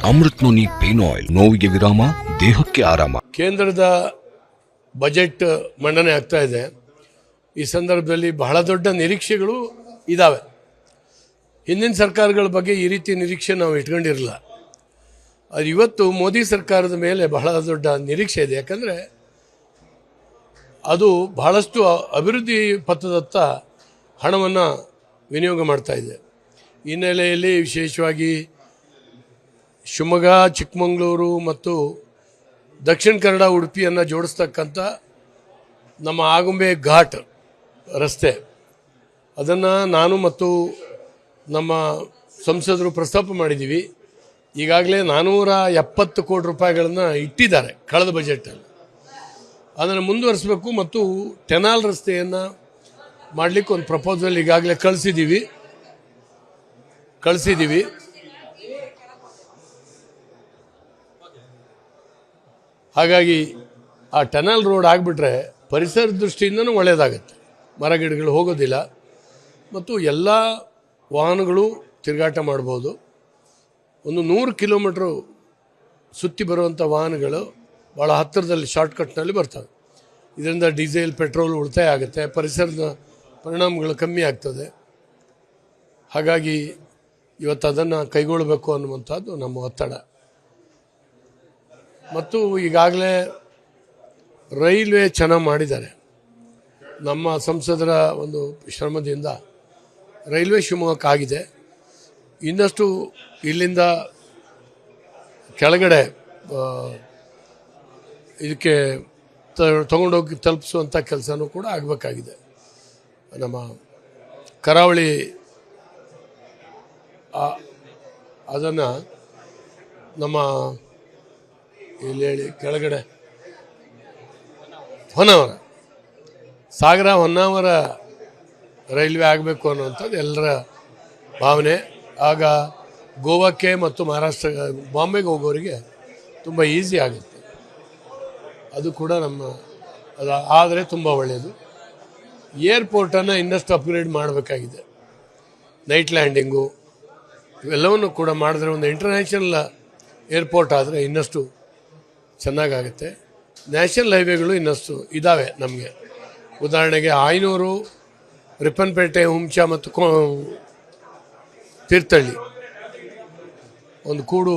Amrit noni pain oil, ನೋವಿಗೆ ವಿರಾಮ, ದೇಹಕ್ಕೆ ಆರಾಮ. ಕೇಂದ್ರದ ಬಜೆಟ್ ಮಂಡನೆ ಆಗ್ತಾ ಇದೆ. ಈ ಸಂದರ್ಭದಲ್ಲಿ ಬಹಳ ದೊಡ್ಡ ನಿರೀಕ್ಷೆಗಳು ಇದ್ದಾವೆ. ಹಿಂದಿನ ಸರ್ಕಾರಗಳ ಬಗ್ಗೆ ಈ ರೀತಿ ನಿರೀಕ್ಷೆ ನಾವು ಇಟ್ಕೊಂಡಿರಲಿಲ್ಲ. ಅದು ಇವತ್ತು ಮೋದಿ ಸರ್ಕಾರದ ಮೇಲೆ ಬಹಳ ದೊಡ್ಡ ನಿರೀಕ್ಷೆ ಇದೆ. ಯಾಕಂದರೆ ಅದು ಬಹಳಷ್ಟು ಅಭಿವೃದ್ಧಿ ಪಥದತ್ತ ಹಣವನ್ನು ವಿನಿಯೋಗ ಮಾಡ್ತಾ ಇದೆ. ಈ ಹಿನ್ನೆಲೆಯಲ್ಲಿ ವಿಶೇಷವಾಗಿ ಶಿವಮೊಗ್ಗ, ಚಿಕ್ಕಮಗಳೂರು ಮತ್ತು ದಕ್ಷಿಣ ಕನ್ನಡ, ಉಡುಪಿಯನ್ನು ಜೋಡಿಸ್ತಕ್ಕಂಥ ನಮ್ಮ ಆಗುಂಬೆ ಘಾಟ್ ರಸ್ತೆ, ಅದನ್ನು ನಾನು ಮತ್ತು ನಮ್ಮ ಸಂಸದರು ಪ್ರಸ್ತಾಪ ಮಾಡಿದ್ದೀವಿ. ಈಗಾಗಲೇ 470 ಕೋಟಿ ರೂಪಾಯಿಗಳನ್ನು ಇಟ್ಟಿದ್ದಾರೆ ಕಳೆದ ಬಜೆಟಲ್ಲಿ. ಅದನ್ನು ಮುಂದುವರಿಸಬೇಕು ಮತ್ತು ಟೆನಾಲ್ ರಸ್ತೆಯನ್ನು ಮಾಡಲಿಕ್ಕೆ ಒಂದು ಪ್ರಪೋಸಲ್ ಈಗಾಗಲೇ ಕಳಿಸಿದ್ದೀವಿ. ಹಾಗಾಗಿ ಆ ಟನಲ್ ರೋಡ್ ಆಗಿಬಿಟ್ರೆ ಪರಿಸರ ದೃಷ್ಟಿಯಿಂದನೂ ಒಳ್ಳೆಯದಾಗತ್ತೆ. ಮರಗಿಡಗಳು ಹೋಗೋದಿಲ್ಲ ಮತ್ತು ಎಲ್ಲ ವಾಹನಗಳು ತಿರುಗಾಟ ಮಾಡ್ಬೋದು. ಒಂದು 100 ಕಿಲೋಮೀಟ್ರು ಸುತ್ತಿ ಬರುವಂಥ ವಾಹನಗಳು ಭಾಳ ಹತ್ತಿರದಲ್ಲಿ ಶಾರ್ಟ್ಕಟ್ನಲ್ಲಿ ಬರ್ತವೆ. ಇದರಿಂದ ಡೀಸೆಲ್, ಪೆಟ್ರೋಲ್ ಉಳಿತಾಯ ಆಗುತ್ತೆ, ಪರಿಸರದ ಪರಿಣಾಮಗಳು ಕಮ್ಮಿ ಆಗ್ತದೆ. ಹಾಗಾಗಿ ಇವತ್ತು ಅದನ್ನು ಕೈಗೊಳ್ಳಬೇಕು ಅನ್ನುವಂಥದ್ದು ನಮ್ಮ ಒತ್ತಡ. ಮತ್ತು ಈಗಾಗಲೇ ರೈಲ್ವೆ ಚೆನ್ನಾಗಿ ಮಾಡಿದ್ದಾರೆ. ನಮ್ಮ ಸಂಸದರ ಒಂದು ಶ್ರಮದಿಂದ ರೈಲ್ವೆ ಶಿವಮೊಗ್ಗಕ್ಕೆ ಆಗಿದೆ. ಇನ್ನಷ್ಟು ಇಲ್ಲಿಂದ ಕೆಳಗಡೆ ಇದಕ್ಕೆ ತಗೊಂಡೋಗಿ ತಲುಪಿಸುವಂಥ ಕೆಲಸನೂ ಕೂಡ ಆಗಬೇಕಾಗಿದೆ. ನಮ್ಮ ಕರಾವಳಿ ಅದನ್ನು ನಮ್ಮ ಇಲ್ಲಿ ಹೇಳಿ ಕೆಳಗಡೆ ಹೊನ್ನಾವರ, ಸಾಗರ ಹೊನ್ನಾವರ ರೈಲ್ವೆ ಆಗಬೇಕು ಅನ್ನುವಂಥದ್ದು ಎಲ್ಲರ ಭಾವನೆ. ಆಗ ಗೋವಾಕ್ಕೆ ಮತ್ತು ಮಹಾರಾಷ್ಟ್ರ, ಬಾಂಬೆಗೆ ಹೋಗೋರಿಗೆ ತುಂಬ ಈಸಿ ಆಗುತ್ತೆ. ಅದು ಕೂಡ ಅದು ಆದರೆ ತುಂಬ ಒಳ್ಳೆಯದು. ಏರ್ಪೋರ್ಟನ್ನು ಇನ್ನಷ್ಟು ಅಪ್ಗ್ರೇಡ್ ಮಾಡಬೇಕಾಗಿದೆ. ನೈಟ್ ಲ್ಯಾಂಡಿಂಗು ಇವೆಲ್ಲವನ್ನು ಕೂಡ ಮಾಡಿದ್ರೆ ಒಂದು ಇಂಟರ್ನ್ಯಾಷನಲ್ ಏರ್ಪೋರ್ಟ್ ಆದರೆ ಇನ್ನಷ್ಟು ಚೆನ್ನಾಗಾಗುತ್ತೆ. ನ್ಯಾಷನಲ್ ಹೈವೇಗಳು ಇನ್ನಷ್ಟು ಇದ್ದಾವೆ ನಮಗೆ. ಉದಾಹರಣೆಗೆ ಆಯನೂರು, ರಿಪ್ಪನ್ಪೇಟೆ, ಹುಂಚಾ ಮತ್ತು ತೀರ್ಥಹಳ್ಳಿ ಒಂದು ಕೂಡು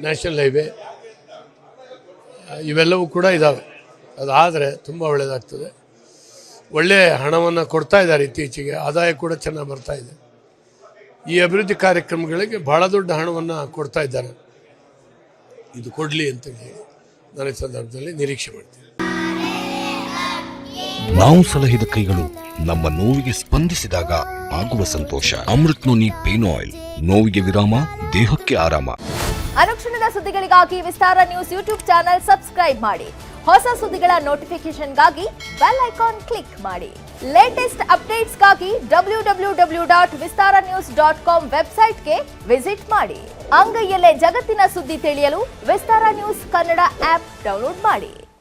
ನ್ಯಾಷನಲ್ ಹೈವೇ, ಇವೆಲ್ಲವೂ ಕೂಡ ಇದ್ದಾವೆ. ಅದಾದರೆ ತುಂಬ ಒಳ್ಳೆಯದಾಗ್ತದೆ. ಒಳ್ಳೆಯ ಹಣವನ್ನು ಕೊಡ್ತಾ ಇದ್ದಾರೆ. ಇತ್ತೀಚೆಗೆ ಆದಾಯ ಕೂಡ ಚೆನ್ನಾಗಿ ಬರ್ತಾ ಇದೆ. ಈ ಅಭಿವೃದ್ಧಿ ಕಾರ್ಯಕ್ರಮಗಳಿಗೆ ಬಹಳ ದೊಡ್ಡ ಹಣವನ್ನು ಕೊಡ್ತಾ ಇದ್ದಾರೆ. ಇದು ಕೊಡಲಿ ಅಂತೇಳಿ ನಾನು ಈ ಸಂದರ್ಭದಲ್ಲಿ ನಿರೀಕ್ಷೆ ಮಾಡ್ತೀನಿ. ನಾವು ಸಲಹಿದ ಕೈಗಳು ನಮ್ಮ ನೋವಿಗೆ ಸ್ಪಂದಿಸಿದಾಗ ಆಗುವ ಸಂತೋಷ. ಅಮೃತ್ ನೋನಿ ಪೇನ್ ಆಯಿಲ್, ನೋವಿಗೆ ವಿರಾಮ, ದೇಹಕ್ಕೆ ಆರಾಮ. ಅನುಕ್ಷಣದ ಸುದ್ದಿಗಳಿಗಾಗಿ ವಿಸ್ತಾರ ನ್ಯೂಸ್ ಯೂಟ್ಯೂಬ್ ಚಾನೆಲ್ ಸಬ್ಸ್ಕ್ರೈಬ್ ಮಾಡಿ. ಹೊಸ ಸುದ್ದಿಗಳ ನೋಟಿಫಿಕೇಶನ್ಗಾಗಿ ಬೆಲ್ ಐಕಾನ್ ಕ್ಲಿಕ್ ಮಾಡಿ. ಲೇಟೆಸ್ಟ್ ಅಪ್ಡೇಟ್ಸ್ಗಾಗಿ www.vistaranews.com ವೆಬ್ಸೈಟ್ಗೆ ವಿಸಿಟ್ ಮಾಡಿ. ಅಂಗೈಯಲ್ಲೇ ಜಗತ್ತಿನ ಸುದ್ದಿ ತಿಳಿಯಲು ವಿಸ್ತಾರ ನ್ಯೂಸ್ ಕನ್ನಡ ಆಪ್ ಡೌನ್ಲೋಡ್ ಮಾಡಿ.